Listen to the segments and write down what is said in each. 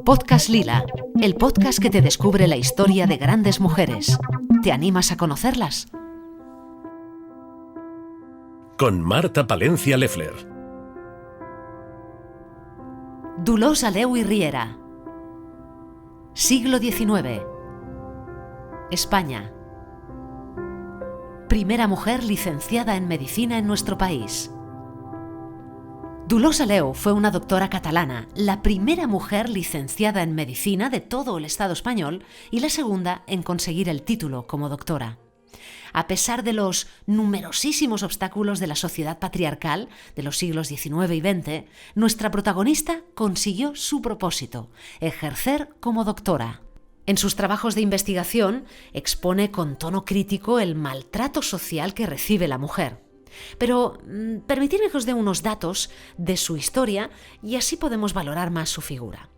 Podcast Lila, el podcast que te descubre la historia de grandes mujeres. ¿Te animas a conocerlas? Con Marta Palencia Leffler. Dolors Aleu i Riera. Siglo XIX. España. Primera mujer licenciada en medicina en nuestro país. Dolors Aleu fue una doctora catalana, la primera mujer licenciada en medicina de todo el Estado español y la segunda en conseguir el título como doctora. A pesar de los numerosísimos obstáculos de la sociedad patriarcal de los siglos XIX y XX, nuestra protagonista consiguió su propósito: ejercer como doctora. En sus trabajos de investigación expone con tono crítico el maltrato social que recibe la mujer. Pero permitidme que os dé unos datos de su historia y así podemos valorar más su figura.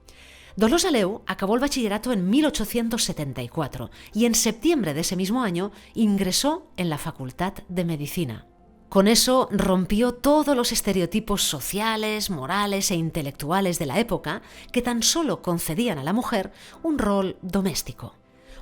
Dolors Aleu acabó el bachillerato en 1874 y en septiembre de ese mismo año ingresó en la Facultad de Medicina. Con eso rompió todos los estereotipos sociales, morales e intelectuales de la época que tan solo concedían a la mujer un rol doméstico.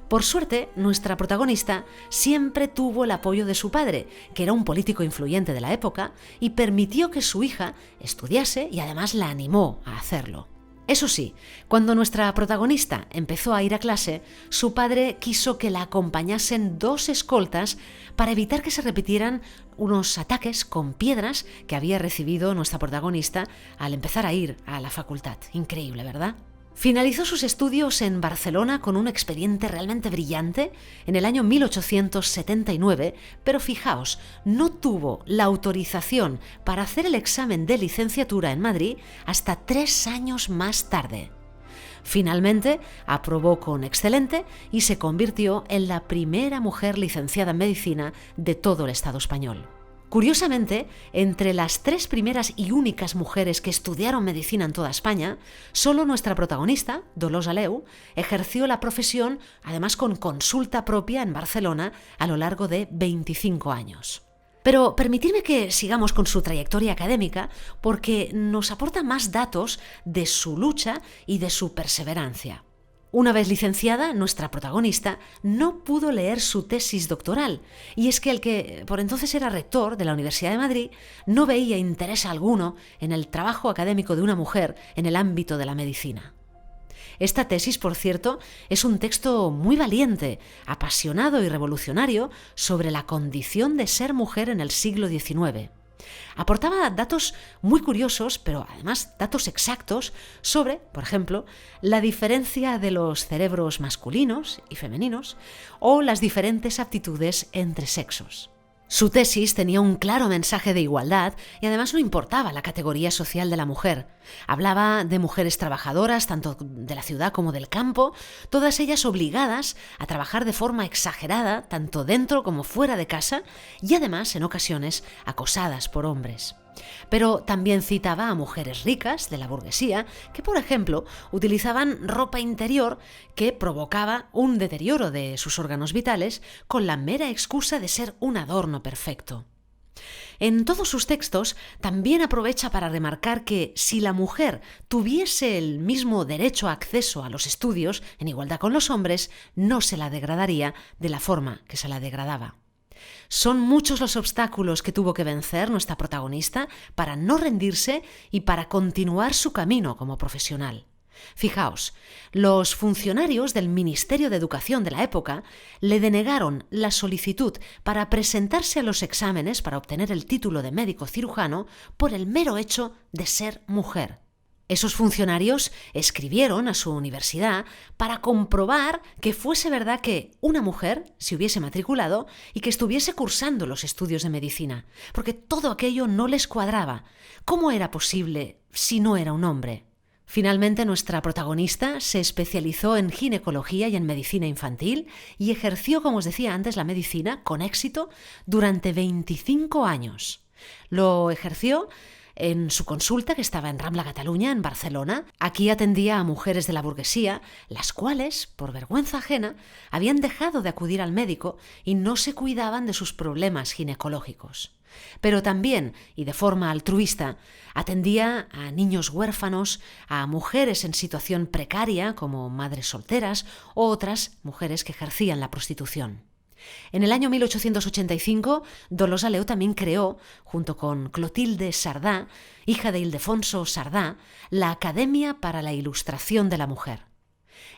Por suerte, nuestra protagonista siempre tuvo el apoyo de su padre, que era un político influyente de la época, y permitió que su hija estudiase y además la animó a hacerlo. Eso sí, cuando nuestra protagonista empezó a ir a clase, su padre quiso que la acompañasen 2 escoltas para evitar que se repitieran unos ataques con piedras que había recibido nuestra protagonista al empezar a ir a la facultad. Increíble, ¿verdad? Finalizó sus estudios en Barcelona con un expediente realmente brillante en el año 1879, pero fijaos, no tuvo la autorización para hacer el examen de licenciatura en Madrid hasta 3 años más tarde. Finalmente, aprobó con excelente y se convirtió en la primera mujer licenciada en medicina de todo el Estado español. Curiosamente, entre las 3 primeras y únicas mujeres que estudiaron medicina en toda España, solo nuestra protagonista, Dolors Aleu, ejerció la profesión, además con consulta propia en Barcelona a lo largo de 25 años. Pero permitidme que sigamos con su trayectoria académica porque nos aporta más datos de su lucha y de su perseverancia. Una vez licenciada, nuestra protagonista no pudo leer su tesis doctoral, y es que el que por entonces era rector de la Universidad de Madrid no veía interés alguno en el trabajo académico de una mujer en el ámbito de la medicina. Esta tesis, por cierto, es un texto muy valiente, apasionado y revolucionario sobre la condición de ser mujer en el siglo XIX. Aportaba datos muy curiosos, pero además datos exactos sobre, por ejemplo, la diferencia de los cerebros masculinos y femeninos o las diferentes aptitudes entre sexos. Su tesis tenía un claro mensaje de igualdad y además no importaba la categoría social de la mujer. Hablaba de mujeres trabajadoras, tanto de la ciudad como del campo, todas ellas obligadas a trabajar de forma exagerada, tanto dentro como fuera de casa, y además, en ocasiones, acosadas por hombres. Pero también citaba a mujeres ricas de la burguesía que, por ejemplo, utilizaban ropa interior que provocaba un deterioro de sus órganos vitales con la mera excusa de ser un adorno perfecto. En todos sus textos también aprovecha para remarcar que si la mujer tuviese el mismo derecho a acceso a los estudios en igualdad con los hombres, no se la degradaría de la forma que se la degradaba. Son muchos los obstáculos que tuvo que vencer nuestra protagonista para no rendirse y para continuar su camino como profesional. Fijaos, los funcionarios del Ministerio de Educación de la época le denegaron la solicitud para presentarse a los exámenes para obtener el título de médico cirujano por el mero hecho de ser mujer. Esos funcionarios escribieron a su universidad para comprobar que fuese verdad que una mujer se hubiese matriculado y que estuviese cursando los estudios de medicina, porque todo aquello no les cuadraba. ¿Cómo era posible si no era un hombre? Finalmente, nuestra protagonista se especializó en ginecología y en medicina infantil y ejerció, como os decía antes, la medicina con éxito durante 25 años. Lo ejerció en su consulta, que estaba en Rambla, Cataluña, en Barcelona. Aquí atendía a mujeres de la burguesía, las cuales, por vergüenza ajena, habían dejado de acudir al médico y no se cuidaban de sus problemas ginecológicos. Pero también, y de forma altruista, atendía a niños huérfanos, a mujeres en situación precaria, como madres solteras, o otras mujeres que ejercían la prostitución. En el año 1885, Dolors Aleu también creó, junto con Clotilde Sardá, hija de Ildefonso Sardá, la Academia para la Ilustración de la Mujer.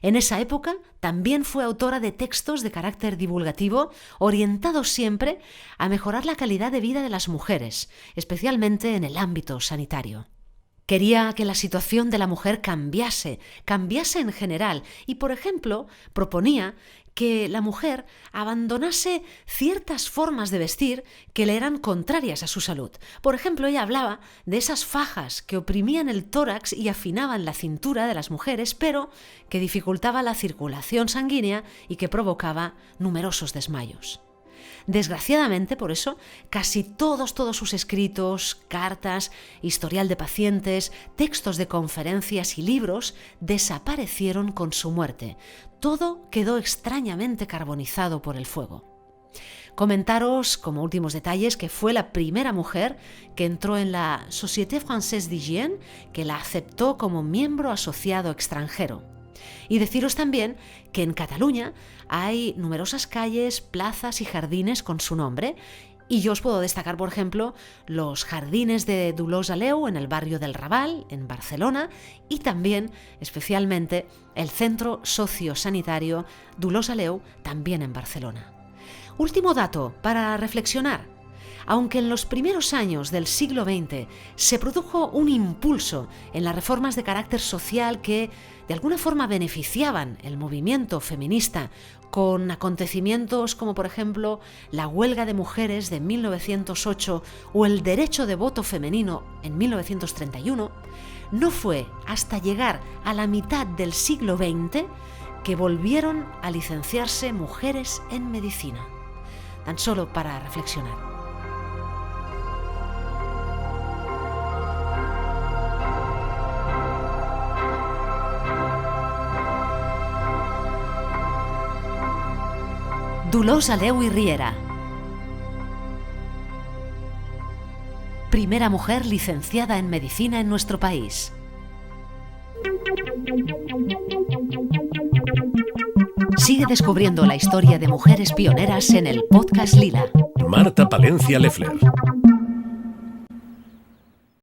En esa época también fue autora de textos de carácter divulgativo orientados siempre a mejorar la calidad de vida de las mujeres, especialmente en el ámbito sanitario. Quería que la situación de la mujer cambiase en general y, por ejemplo, proponía que la mujer abandonase ciertas formas de vestir que le eran contrarias a su salud. Por ejemplo, ella hablaba de esas fajas que oprimían el tórax y afinaban la cintura de las mujeres, pero que dificultaba la circulación sanguínea y que provocaba numerosos desmayos. Desgraciadamente, por eso, casi todos sus escritos, cartas, historial de pacientes, textos de conferencias y libros desaparecieron con su muerte. Todo quedó extrañamente carbonizado por el fuego. Comentaros, como últimos detalles, que fue la primera mujer que entró en la Société Française d'Hygiène, que la aceptó como miembro asociado extranjero. Y deciros también que en Cataluña hay numerosas calles, plazas y jardines con su nombre, y yo os puedo destacar, por ejemplo, los jardines de Dolors Aleu en el barrio del Raval, en Barcelona, y también, especialmente, el centro sociosanitario Dolors Aleu, también en Barcelona. Último dato para reflexionar. Aunque en los primeros años del siglo XX se produjo un impulso en las reformas de carácter social que de alguna forma beneficiaban el movimiento feminista, con acontecimientos como por ejemplo la huelga de mujeres de 1908 o el derecho de voto femenino en 1931, no fue hasta llegar a la mitad del siglo XX que volvieron a licenciarse mujeres en medicina. Tan solo para reflexionar. Dolors Aleu i Riera. Primera mujer licenciada en medicina en nuestro país. Sigue descubriendo la historia de mujeres pioneras en el podcast Lila. Marta Palencia Leffler.